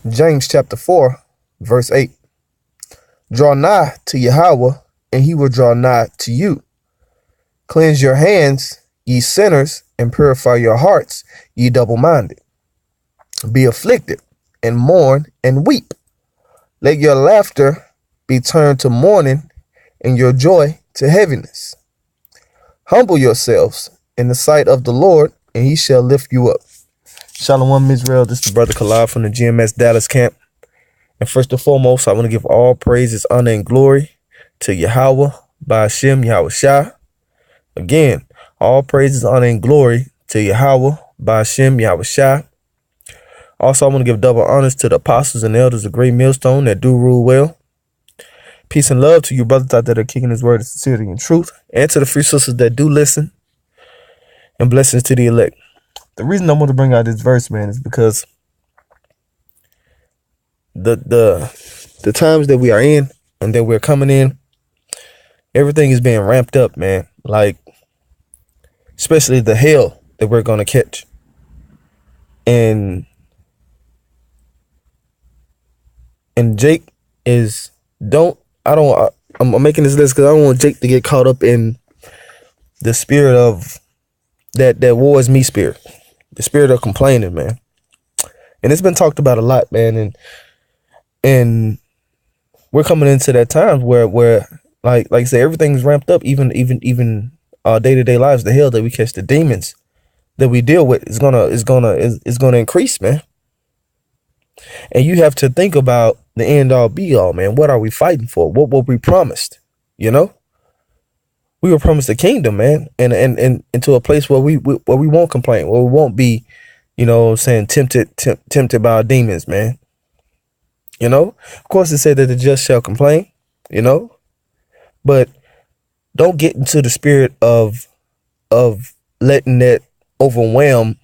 James chapter 4, verse 8. Draw nigh to Yahweh, and he will draw nigh to you. Cleanse your hands, ye sinners, and purify your hearts, ye double-minded. Be afflicted, and mourn, and weep. Let your laughter be turned to mourning, and your joy to heaviness. Humble yourselves in the sight of the Lord, and he shall lift you up. Shalom, Israel. This is the brother Kalab from the GMS Dallas camp. And first and foremost, I want to give all praises, honor, and glory to Yahweh, Ba'ashem, Yahweh Shah. Again, all praises, honor, and glory to Yahweh, Ba'ashem, Yahweh Shah. Also, I want to give double honors to the apostles and elders of Great Millstone that do rule well. Peace and love to you brothers out there that are kicking his word of sincerity and truth, and to the free sisters that do listen, and blessings to the elect. The reason I want to bring out this verse, man, is because the times that we are in and that we're coming in, everything is being ramped up, man. Like, especially the hell that we're going to catch. And Jake is, I'm making this list because I don't want Jake to get caught up in the spirit of that war is me spirit. The spirit of complaining, man. And it's been talked about a lot, man. And we're coming into that time where like I say, everything's ramped up, even our day-to-day lives, the hell that we catch, the demons that we deal with is gonna increase, man. And you have to think about the end all be all, man. What are we fighting for? What were we promised? You know? We were promised a kingdom, man, and into a place where we won't complain, where we won't be, tempted by our demons, man. You know, of course, it said that the just shall complain, but don't get into the spirit of letting that overwhelm,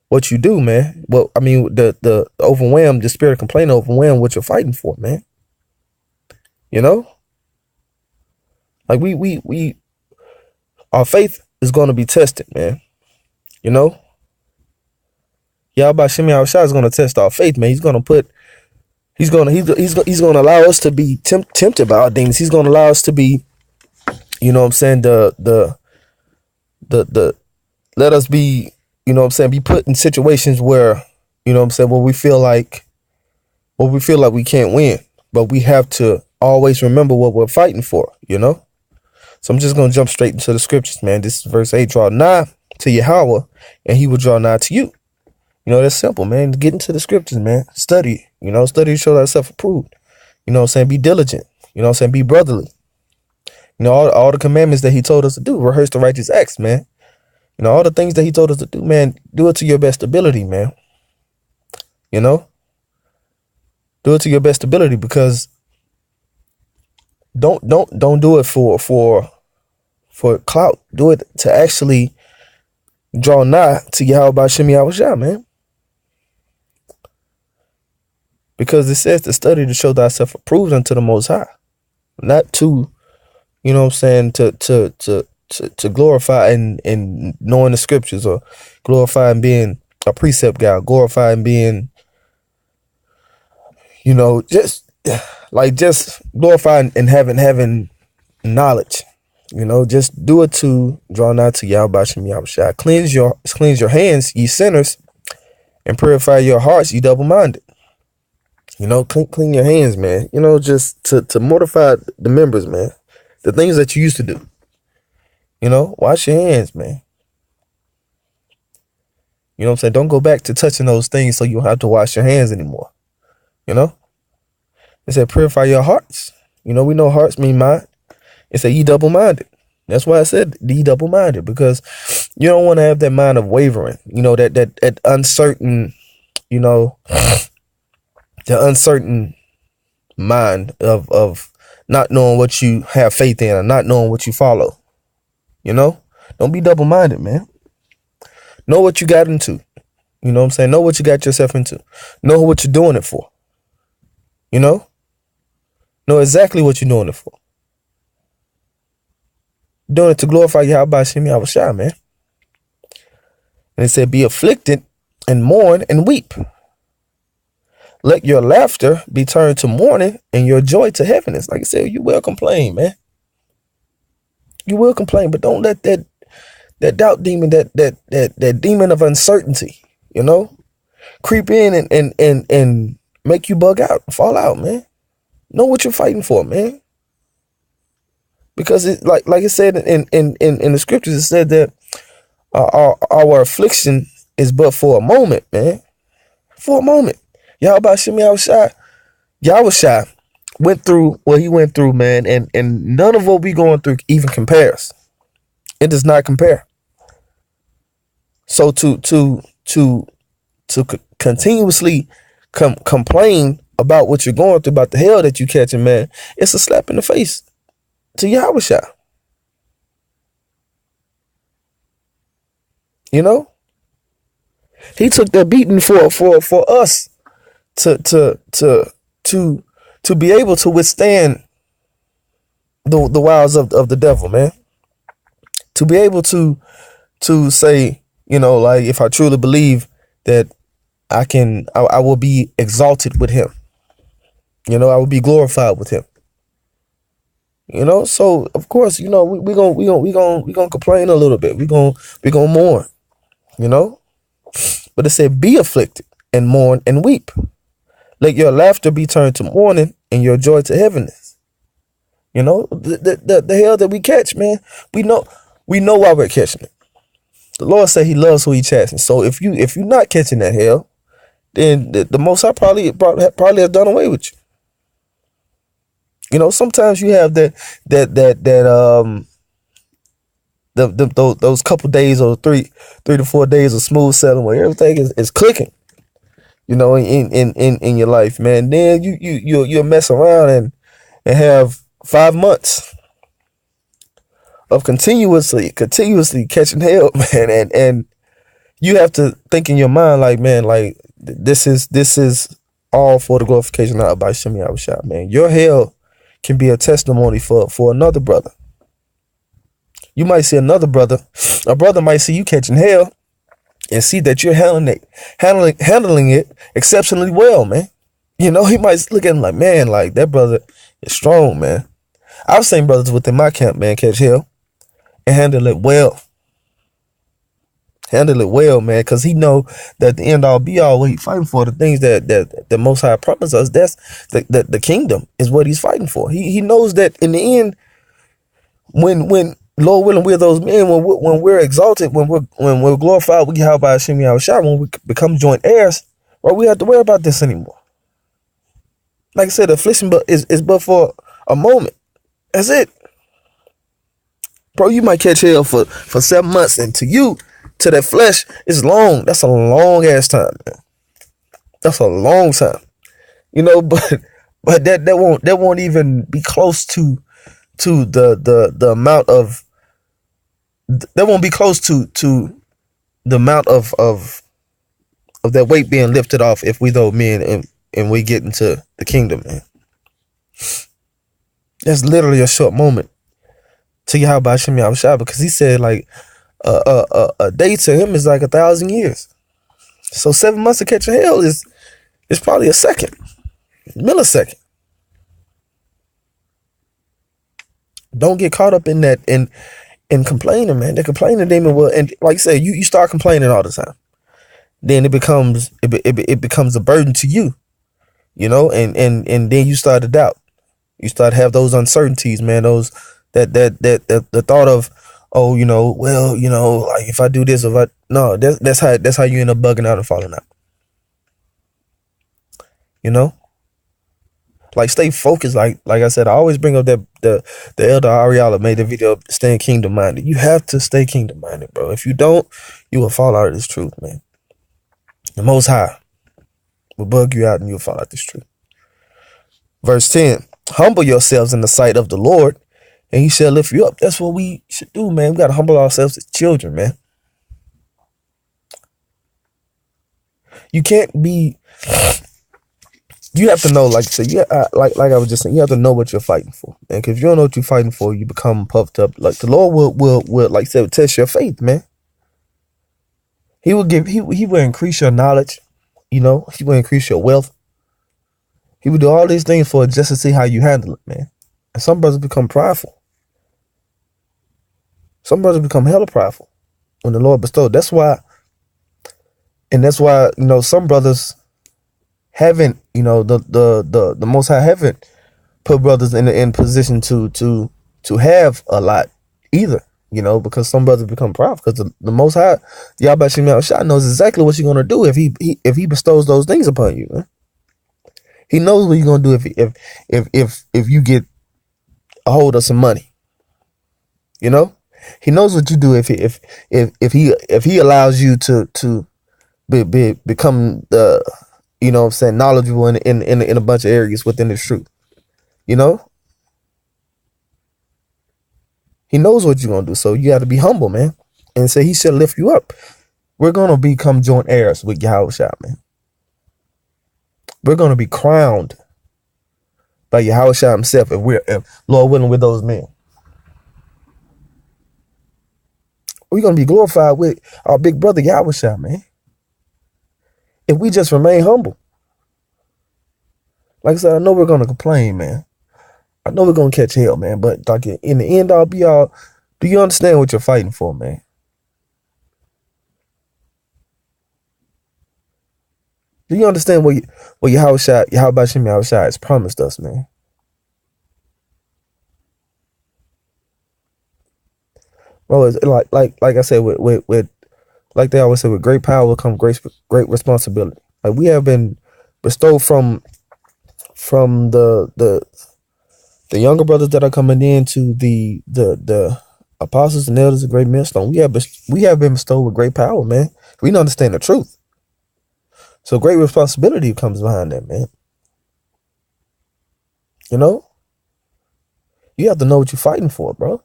what you do, man. Well, I mean, the overwhelm, the spirit of complaining overwhelm what you're fighting for, man. Like our faith is going to be tested, man. Yahweh Shem Yahweh Shah is going to test our faith, man. He's going to allow us to be tempted by our demons. He's going to allow us to be, the let us be, be put in situations where, where we feel like we can't win, but we have to always remember what we're fighting for, So I'm just going to jump straight into the scriptures, man. This is verse 8. Draw nigh to Yahweh, and he will draw nigh to you. That's simple, man. Get into the scriptures, man. Study, study to show thyself approved. Be diligent. Be brotherly. All the commandments that he told us to do. Rehearse the righteous acts, man. All the things that he told us to do, man. Do it to your best ability, man. Do it to your best ability, because don't do it for clout. Do it to actually draw nigh to Yahweh Ba'ashem Yahweh Shah, man. Because it says to study to show thyself approved unto the Most High, not to, to glorify in knowing the scriptures, or glorify in being a precept guy, glorify in being, just glorify in having knowledge. Just do it to draw nigh to Yahweh Ba'ashem Yahweh Shah. Cleanse your hands, ye sinners, and purify your hearts, ye double-minded. Clean your hands, man. Just to mortify the members, man. The things that you used to do. Wash your hands, man. Don't go back to touching those things so you don't have to wash your hands anymore. It said purify your hearts. We know hearts mean mind. It said ye double-minded. That's why I said ye double-minded, because you don't want to have that mind of wavering. That uncertain, the uncertain mind of not knowing what you have faith in, or not knowing what you follow. Don't be double-minded, man. Know what you got into. Know what you got yourself into. Know what you're doing it for. Know exactly what you're doing it for. Doing it to glorify Yahweh Ba'ashem Yahweh Shah, man. And it said, be afflicted and mourn and weep. Let your laughter be turned to mourning and your joy to heaviness. Like I said, you will complain, man. You will complain, but don't let that doubt demon, that demon of uncertainty, creep in and make you bug out, fall out, man. Know what you're fighting for, man. Because it like it said in the scriptures, it said that our affliction is but for a moment, man. For a moment. Yahweh went through what he went through, man, and none of what we going through even compares. It does not compare. So to continuously complain about what you're going through, about the hell that you catching, man, it's a slap in the face to Yahweh. He took that beating for us to be able to withstand the wiles of the devil, man. To be able to say, like, if I truly believe that I will be exalted with him. I will be glorified with him. So of course, we gonna complain a little bit. We gonna mourn, But it said, be afflicted and mourn and weep. Let your laughter be turned to mourning and your joy to heaviness. The hell that we catch, man. We know why we're catching it. The Lord said he loves who he chastens. So if you're not catching that hell, then the Most High probably have done away with you. Sometimes you have those couple days or three to 4 days of smooth sailing where everything is clicking, in your life, man. Then you'll mess around and have 5 months of continuously catching hell, man, and you have to think in your mind, like, man, like this is all for the glorification of Hashem Yahushua, man. Your hell can be a testimony for another brother. You might see a brother might see you catching hell and see that you're handling it exceptionally well, man. He might look at him like, man, like that brother is strong, man. I've seen brothers within my camp, man, catch hell and handle it well. Handle it well, man, because he know that the end all be all, what he's fighting for, the things that the Most High promised us, that's the kingdom is what he's fighting for. He knows that in the end, when Lord willing, we're those men, when we're exalted, when we're glorified, we get out by Hashem Yahushua, when we become joint heirs, well, we have to worry about this anymore. Like I said, affliction is but for a moment. That's it. Bro, you might catch hell for 7 months, and to that flesh, it's long. That's a long ass time, man. That's a long time. But that won't even be close to the amount of that won't be close to the amount of that weight being lifted off if we throw men and we get into the kingdom, man. That's literally a short moment to Yahweh Hashem Yahushua, because he said, like, a day to him is like 1,000 years. So 7 months of catching hell is probably a millisecond. Don't get caught up in that and complaining, man. The complaining demon will, and like you said, you start complaining all the time. Then it becomes a burden to you, and then you start to doubt. You start to have those uncertainties, man. Those that the thought of, oh, like if I do this, that's how you end up bugging out and falling out. Like, stay focused. Like I said, I always bring up that the elder Ariala made the video, staying kingdom minded. You have to stay kingdom minded, bro. If you don't, you will fall out of this truth, man. The Most High will bug you out and you'll fall out this truth. Verse 10, humble yourselves in the sight of the Lord, and he shall lift you up. That's what we should do, man. We got to humble ourselves as children, man. You can't be, you have to know, like I said, like I was just saying, you have to know what you're fighting for. And if you don't know what you're fighting for, you become puffed up. Like, the Lord will like I said, test your faith, man. He will increase your knowledge, he will increase your wealth. He would do all these things for it just to see how you handle it, man. And some brothers become prideful. Some brothers become hella prideful when the Lord bestowed. That's why, some brothers haven't, the Most High haven't put brothers in position to have a lot either. Because some brothers become prideful. Because the Most High, Yahweh Shem Yahushua, knows exactly what you're gonna do if he bestows those things upon you, man. He knows what you're gonna do if you get a hold of some money. He knows what you do if he allows you to become knowledgeable in a bunch of areas within the truth. He knows what you're gonna do, so you got to be humble, man, and say he shall lift you up. We're gonna become joint heirs with Yahushua, man. We're gonna be crowned by Yahushua himself if Lord willing, with those men. We're gonna be glorified with our big brother Yahushua, man. If we just remain humble. Like I said, I know we're gonna complain, man. I know we're gonna catch hell, man. But like in the end all be all, do you understand what you're fighting for, man? Do you understand what Yahweh Shem Yahushua has promised us, man? Bro, it's like I said, with like they always say, with great power will come great responsibility. Like we have been bestowed from the younger brothers that are coming into the apostles and elders of Great Millstone. We have been bestowed with great power, man. We don't understand the truth. So great responsibility comes behind that, man. You have to know what you're fighting for, bro.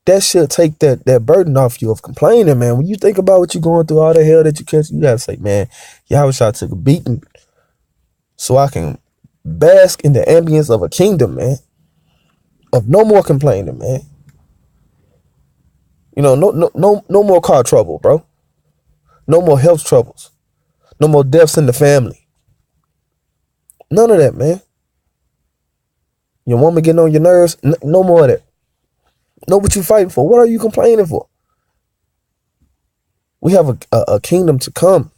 That should take that burden off you of complaining, man. When you think about what you're going through, all the hell that you catch, you gotta say, man, Yahweh took a beating so I can bask in the ambience of a kingdom, man. Of no more complaining, man. No more car trouble, bro. No more health troubles. No more deaths in the family. None of that, man. Your woman getting on your nerves. No more of that. Know what you're fighting for. What are you complaining for? We have a kingdom to come.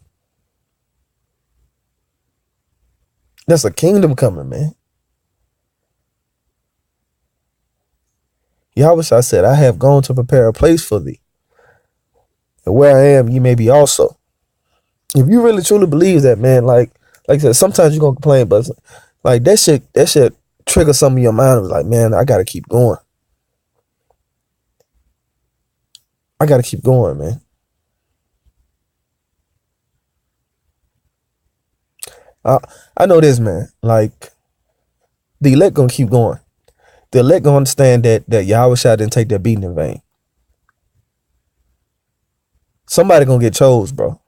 There's a kingdom coming, man. Yahweh said, I have gone to prepare a place for thee. And where I am, you may be also. If you really truly believe that, man, like I said, sometimes you're gonna complain, but like that shit trigger some of your mind. Like, man, I gotta keep going. I gotta keep going, man. I know this, man. Like, the elect gonna keep going. The elect gonna understand that Yahweh didn't take that beating in vain. Somebody gonna get chose, bro.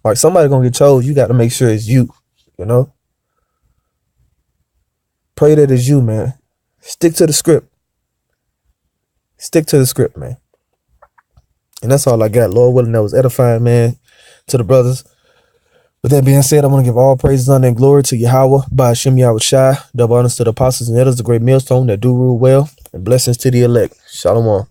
Like, somebody gonna get chose. You gotta make sure it's you, Pray that it's you, man. Stick to the script. Stick to the script, man. And that's all I got. Lord willing, that was edifying, man, to the brothers. With that being said, I want to give all praises, honor, and glory to Yahweh, by Hashem Yahushua, double honors to the apostles and elders, the Great Millstone that do rule well, and blessings to the elect. Shalom.